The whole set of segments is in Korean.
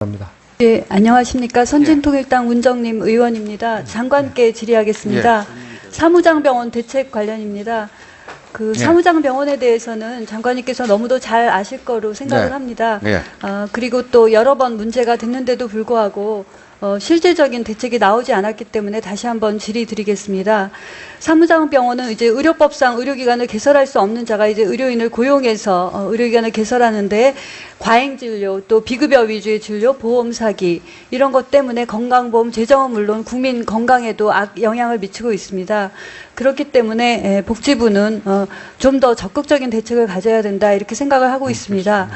합니다. 네, 안녕하십니까. 선진통일당 문정림 의원입니다. 장관께 질의하겠습니다. 사무장병원 대책 관련입니다. 사무장병원에 대해서는 장관님께서 너무도 잘 아실 거로 생각을 합니다. 그리고 또 여러 번 문제가 됐는데도 불구하고 실질적인 대책이 나오지 않았기 때문에 다시 한번 질의드리겠습니다. 사무장병원은 이제 의료법상 의료기관을 개설할 수 없는 자가 이제 의료인을 고용해서 의료기관을 개설하는데 과잉진료 또 비급여 위주의 진료, 보험 사기 이런 것 때문에 건강보험 재정은 물론 국민 건강에도 영향을 미치고 있습니다. 그렇기 때문에 복지부는 좀 더 적극적인 대책을 가져야 된다 이렇게 생각을 하고 있습니다.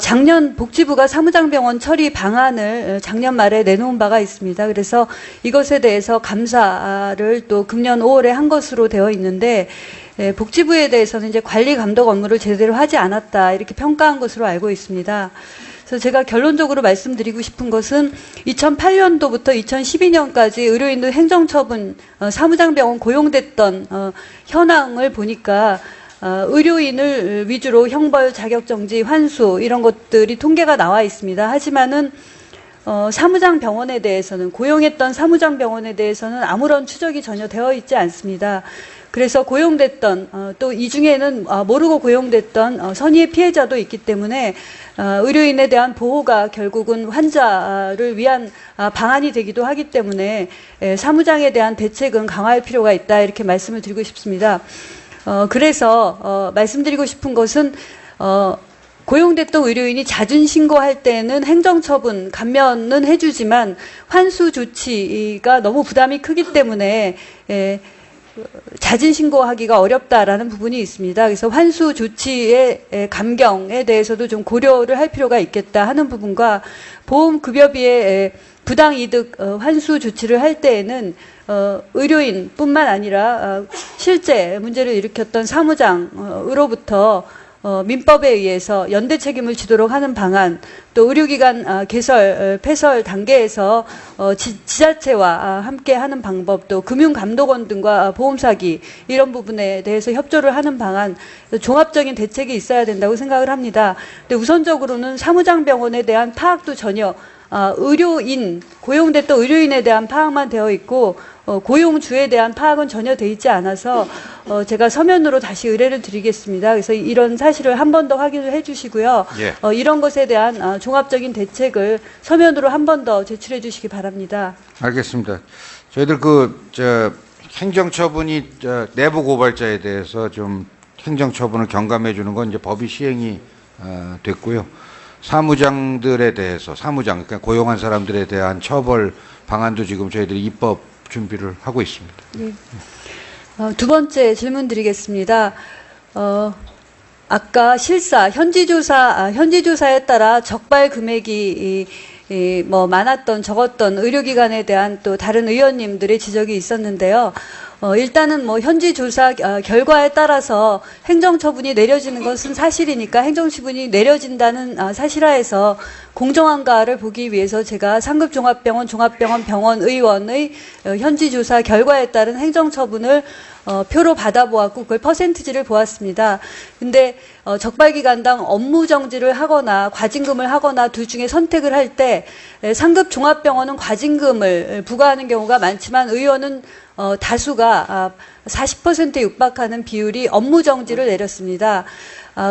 작년 복지부가 사무장병원 처리 방안을 작년 말에 내놓은 바가 있습니다. 그래서 이것에 대해서 감사를 또 금년 5월에 한 것으로 되어 있는데 복지부에 대해서는 이제 관리 감독 업무를 제대로 하지 않았다 이렇게 평가한 것으로 알고 있습니다. 그래서 제가 결론적으로 말씀드리고 싶은 것은 2008년도부터 2012년까지 의료인들 행정처분 사무장병원 고용됐던 현황을 보니까 의료인을 위주로 형벌, 자격정지, 환수 이런 것들이 통계가 나와 있습니다. 하지만은 사무장병원에 대해서는 고용했던 사무장병원에 대해서는 아무런 추적이 전혀 되어 있지 않습니다. 그래서 고용됐던 또 이 중에는 모르고 고용됐던 선의의 피해자도 있기 때문에 의료인에 대한 보호가 결국은 환자를 위한 방안이 되기도 하기 때문에 사무장에 대한 대책은 강화할 필요가 있다 이렇게 말씀을 드리고 싶습니다. 그래서 말씀드리고 싶은 것은 고용됐던 의료인이 자진 신고할 때는 행정처분 감면은 해주지만 환수 조치가 너무 부담이 크기 때문에 자진 신고하기가 어렵다라는 부분이 있습니다. 그래서 환수 조치의 감경에 대해서도 좀 고려를 할 필요가 있겠다 하는 부분과 보험급여비의 부당이득 환수 조치를 할 때에는 의료인뿐만 아니라 실제 문제를 일으켰던 사무장으로부터 민법에 의해서 연대 책임을 지도록 하는 방안, 또 의료기관 개설, 폐설 단계에서 지자체와 함께 하는 방법, 또 금융감독원 등과 보험사기 이런 부분에 대해서 협조를 하는 방안, 종합적인 대책이 있어야 된다고 생각을 합니다. 근데 우선적으로는 사무장병원에 대한 파악도 전혀 의료인, 고용됐던 의료인에 대한 파악만 되어 있고 고용주에 대한 파악은 전혀 되어 있지 않아서 제가 서면으로 다시 의뢰를 드리겠습니다. 그래서 이런 사실을 한 번 더 확인을 해 주시고요. 이런 것에 대한 종합적인 대책을 서면으로 한 번 더 제출해 주시기 바랍니다. 알겠습니다. 저희들 행정처분이 내부 고발자에 대해서 좀 행정처분을 경감해 주는 건 이제 법이 시행이 됐고요. 사무장들에 대해서 그러니까 고용한 사람들에 대한 처벌 방안도 지금 저희들이 입법 준비를 하고 있습니다. 네. 두 번째 질문 드리겠습니다. 아까 현지조사에 따라 적발 금액이 많았던 적었던 의료기관에 대한 또 다른 의원님들의 지적이 있었는데요. 일단은 현지 조사 결과에 따라서 행정처분이 내려지는 것은 사실이니까 행정처분이 내려진다는 사실하에서 공정한가를 보기 위해서 제가 상급종합병원, 종합병원, 병원의원의 현지 조사 결과에 따른 행정처분을 표로 받아보았고 그걸 퍼센티지를 보았습니다. 근데 적발기관당 업무정지를 하거나 과징금을 하거나 둘 중에 선택을 할 때 상급 종합병원은 과징금을 부과하는 경우가 많지만 의원은 다수가 40%에 육박하는 비율이 업무정지를 내렸습니다.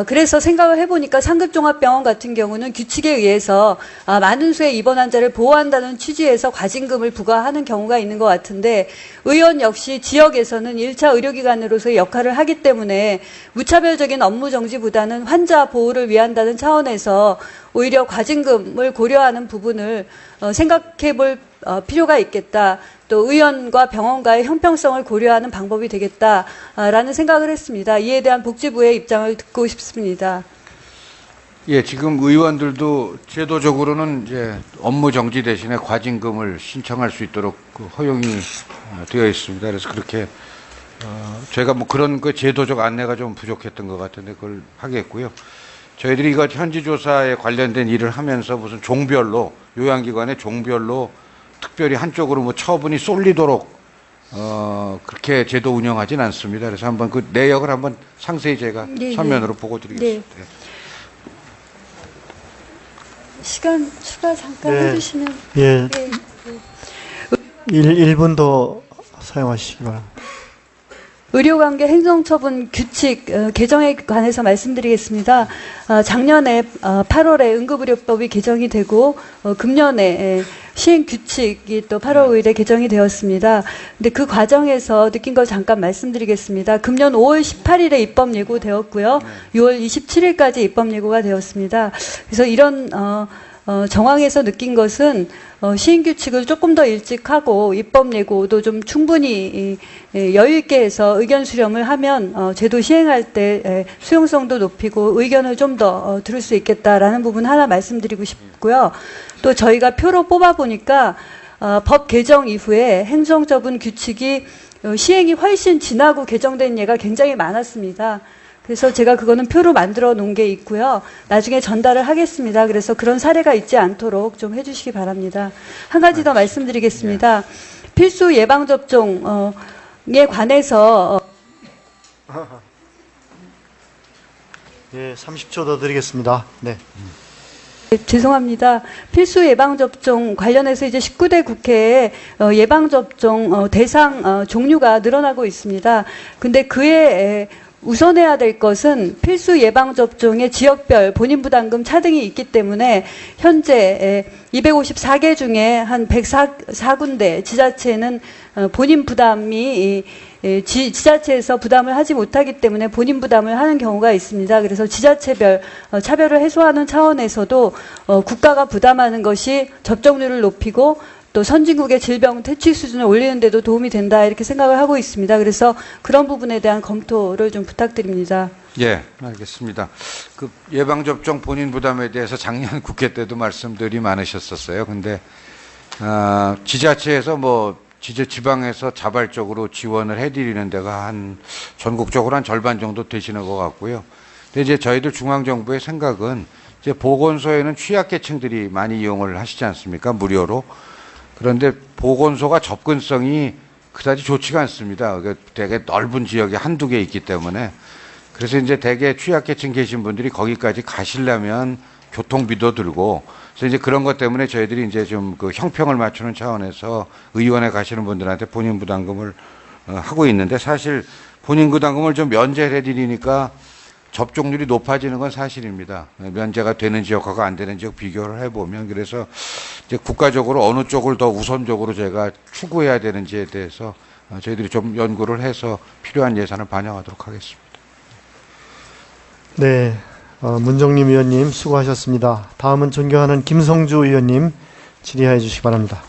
그래서 생각을 해보니까 상급종합병원 같은 경우는 규칙에 의해서 많은 수의 입원 환자를 보호한다는 취지에서 과징금을 부과하는 경우가 있는 것 같은데 의원 역시 지역에서는 1차 의료기관으로서의 역할을 하기 때문에 무차별적인 업무정지보다는 환자 보호를 위한다는 차원에서 오히려 과징금을 고려하는 부분을 생각해 볼 필요가 있겠다. 또 의원과 병원과의 형평성을 고려하는 방법이 되겠다라는 생각을 했습니다. 이에 대한 복지부의 입장을 듣고 싶습니다. 예, 지금 의원들도 제도적으로는 이제 업무 정지 대신에 과징금을 신청할 수 있도록 허용이 되어 있습니다. 그래서 그렇게 제가 그런 제도적 안내가 좀 부족했던 것 같은데 그걸 하겠고요. 저희들이 이거 현지조사에 관련된 일을 하면서 무슨 종별로 요양기관의 종별로 특별히 한쪽으로 처분이 쏠리도록 그렇게 제도 운영하진 않습니다. 그래서 한번 그 내역을 한번 상세히 제가 서면으로 보고 드리겠습니다. 시간 추가 잠깐 네. 해주시면. 예, 네. 1분 더 사용하시기 바랍니다. 의료관계 행정처분 규칙 개정에 관해서 말씀드리겠습니다. 작년에 8월에 응급의료법이 개정이 되고 금년에 시행 규칙이 또 8월 5일에 개정이 되었습니다. 근데 그 과정에서 느낀 걸 잠깐 말씀드리겠습니다. 금년 5월 18일에 입법 예고되었고요. 6월 27일까지 입법 예고가 되었습니다. 그래서 이런 정황에서 느낀 것은 시행 규칙을 조금 더 일찍 하고 입법 예고도 좀 충분히 여유 있게 해서 의견 수렴을 하면 제도 시행할 때 수용성도 높이고 의견을 좀 더 들을 수 있겠다라는 부분 하나 말씀드리고 싶고요. 또 저희가 표로 뽑아 보니까 법 개정 이후에 행정처분 규칙이 시행이 훨씬 지나고 개정된 예가 굉장히 많았습니다. 그래서 제가 그거는 표로 만들어 놓은 게 있고요. 나중에 전달을 하겠습니다. 그래서 그런 사례가 있지 않도록 좀 해주시기 바랍니다. 한 가지 더 말씀드리겠습니다. 필수 예방접종에 관해서 예, 30초 더 드리겠습니다. 네. 죄송합니다. 필수 예방접종 관련해서 이제 19대 국회에 예방접종 대상 종류가 늘어나고 있습니다. 근데 그에 우선해야 될 것은 필수 예방접종의 지역별 본인부담금 차등이 있기 때문에 현재 254개 중에 한 104군데 지자체는 본인 부담이 지자체에서 부담을 하지 못하기 때문에 본인 부담을 하는 경우가 있습니다. 그래서 지자체별 차별을 해소하는 차원에서도 국가가 부담하는 것이 접종률을 높이고 또 선진국의 질병 퇴치 수준을 올리는 데도 도움이 된다 이렇게 생각을 하고 있습니다. 그래서 그런 부분에 대한 검토를 좀 부탁드립니다. 예, 알겠습니다. 그 예방접종 본인 부담에 대해서 작년 국회 때도 말씀들이 많으셨었어요. 근데 지자체에서 지방에서 자발적으로 지원을 해드리는 데가 한 전국적으로 한 절반 정도 되시는 것 같고요. 근데 이제 저희들 중앙정부의 생각은 이제 보건소에는 취약계층들이 많이 이용을 하시지 않습니까? 무료로. 그런데 보건소가 접근성이 그다지 좋지가 않습니다. 되게 넓은 지역에 한두 개 있기 때문에. 그래서 이제 대개 취약계층 계신 분들이 거기까지 가시려면 교통비도 들고, 그래서 이제 그런 것 때문에 저희들이 이제 좀 그 형평을 맞추는 차원에서 의원에 가시는 분들한테 본인 부담금을 하고 있는데, 사실 본인 부담금을 좀 면제를 해드리니까 접종률이 높아지는 건 사실입니다. 면제가 되는 지역하고 안 되는 지역 비교를 해보면. 그래서 이제 국가적으로 어느 쪽을 더 우선적으로 제가 추구해야 되는지에 대해서 저희들이 좀 연구를 해서 필요한 예산을 반영하도록 하겠습니다. 네, 문정림 의원님 수고하셨습니다. 다음은 존경하는 김성주 의원님 질의해 주시기 바랍니다.